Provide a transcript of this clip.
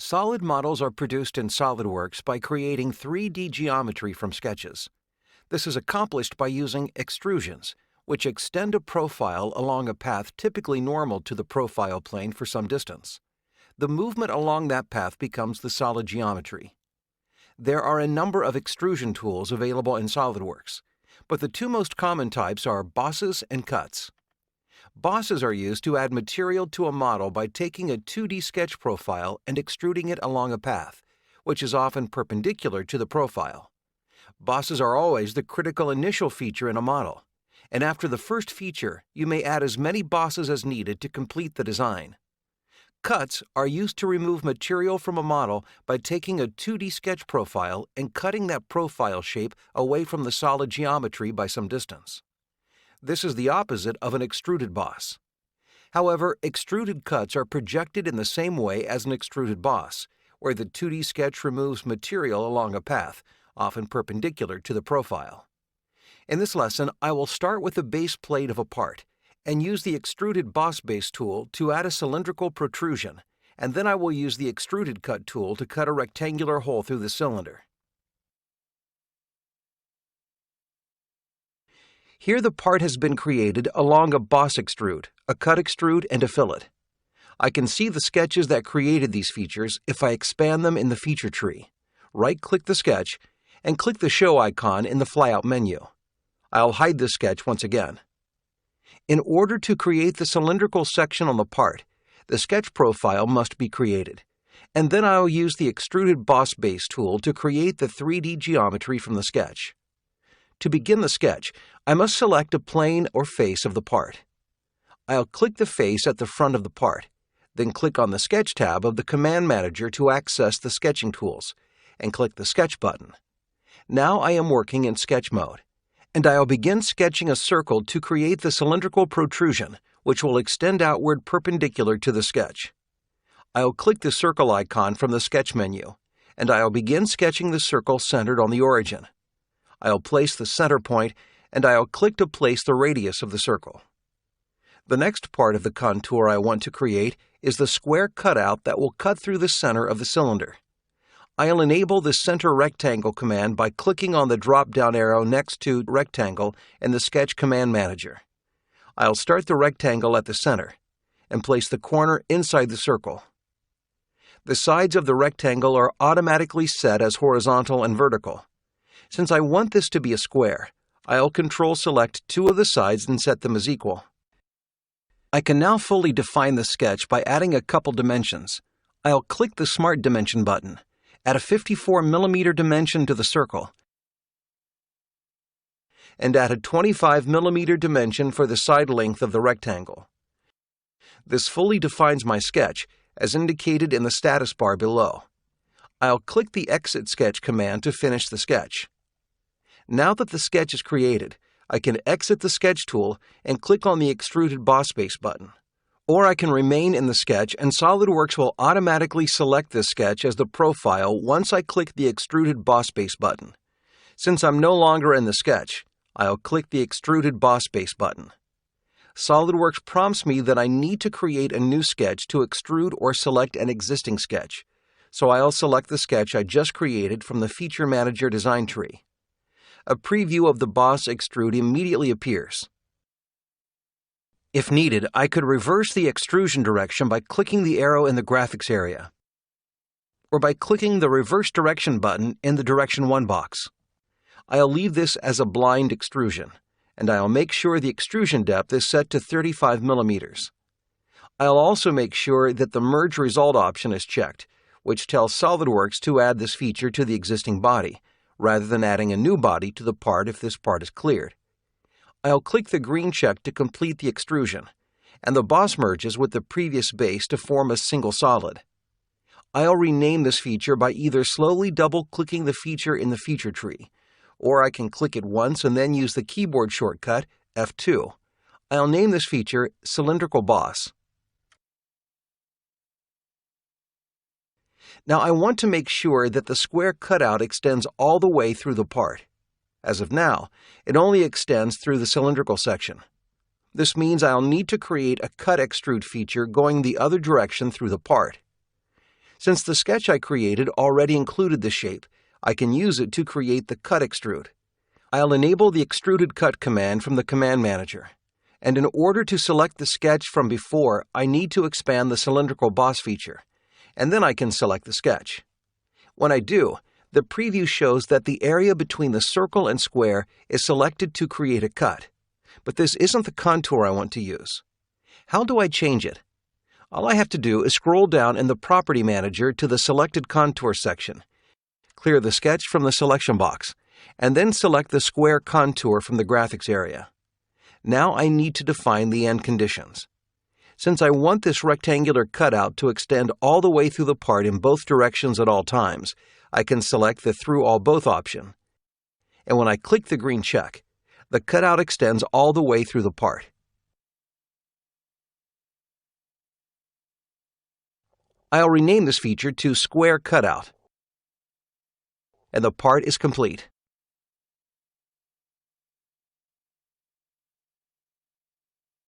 Solid models are produced in SOLIDWORKS by creating 3D geometry from sketches. This is accomplished by using extrusions, which extend a profile along a path typically normal to the profile plane for some distance. The movement along that path becomes the solid geometry. There are a number of extrusion tools available in SOLIDWORKS, but the two most common types are bosses and cuts. Bosses are used to add material to a model by taking a 2D sketch profile and extruding it along a path, which is often perpendicular to the profile. Bosses are always the critical initial feature in a model, and after the first feature, you may add as many bosses as needed to complete the design. Cuts are used to remove material from a model by taking a 2D sketch profile and cutting that profile shape away from the solid geometry by some distance. This is the opposite of an extruded boss. However, extruded cuts are projected in the same way as an extruded boss, where the 2D sketch removes material along a path, often perpendicular to the profile. In this lesson, I will start with the base plate of a part and use the Extruded Boss Base tool to add a cylindrical protrusion, and then I will use the Extruded Cut tool to cut a rectangular hole through the cylinder. Here the part has been created along a boss extrude, a cut extrude, and a fillet. I can see the sketches that created these features if I expand them in the feature tree. Right-click the sketch and click the Show icon in the flyout menu. I'll hide this sketch once again. In order to create the cylindrical section on the part, the sketch profile must be created, and then I'll use the Extruded Boss Base tool to create the 3D geometry from the sketch. To begin the sketch, I must select a plane or face of the part. I'll click the face at the front of the part, then click on the Sketch tab of the Command Manager to access the sketching tools, and click the Sketch button. Now I am working in sketch mode, and I'll begin sketching a circle to create the cylindrical protrusion, which will extend outward perpendicular to the sketch. I'll click the circle icon from the sketch menu, and I'll begin sketching the circle centered on the origin. I'll place the center point, and I'll click to place the radius of the circle. The next part of the contour I want to create is the square cutout that will cut through the center of the cylinder. I'll enable the Center Rectangle command by clicking on the drop-down arrow next to Rectangle in the Sketch Command Manager. I'll start the rectangle at the center and place the corner inside the circle. The sides of the rectangle are automatically set as horizontal and vertical. Since I want this to be a square, I'll Control-select two of the sides and set them as equal. I can now fully define the sketch by adding a couple dimensions. I'll click the Smart Dimension button, add a 54 mm dimension to the circle, and add a 25 mm dimension for the side length of the rectangle. This fully defines my sketch, as indicated in the status bar below. I'll click the Exit Sketch command to finish the sketch. Now that the sketch is created, I can exit the Sketch tool and click on the Extruded Boss Base button. Or I can remain in the sketch and SOLIDWORKS will automatically select this sketch as the profile once I click the Extruded Boss Base button. Since I'm no longer in the sketch, I'll click the Extruded Boss Base button. SOLIDWORKS prompts me that I need to create a new sketch to extrude or select an existing sketch, so I'll select the sketch I just created from the Feature Manager design tree. A preview of the Boss Extrude immediately appears. If needed, I could reverse the extrusion direction by clicking the arrow in the graphics area, or by clicking the Reverse Direction button in the Direction 1 box. I'll leave this as a blind extrusion, and I'll make sure the extrusion depth is set to 35 mm. I'll also make sure that the Merge Result option is checked, which tells SOLIDWORKS to add this feature to the existing body, rather than adding a new body to the part if this part is cleared. I'll click the green check to complete the extrusion, and the boss merges with the previous base to form a single solid. I'll rename this feature by either slowly double-clicking the feature in the feature tree, or I can click it once and then use the keyboard shortcut F2. I'll name this feature Cylindrical Boss. Now I want to make sure that the square cutout extends all the way through the part. As of now, it only extends through the cylindrical section. This means I'll need to create a cut extrude feature going the other direction through the part. Since the sketch I created already included the shape, I can use it to create the cut extrude. I'll enable the Extruded Cut command from the Command Manager. And in order to select the sketch from before, I need to expand the cylindrical boss feature. And then I can select the sketch. When I do, the preview shows that the area between the circle and square is selected to create a cut. But this isn't the contour I want to use. How do I change it? All I have to do is scroll down in the Property Manager to the Selected Contour section, clear the sketch from the selection box, and then select the square contour from the graphics area. Now I need to define the end conditions. Since I want this rectangular cutout to extend all the way through the part in both directions at all times, I can select the Through All Both option. And when I click the green check, the cutout extends all the way through the part. I'll rename this feature to Square Cutout. And the part is complete.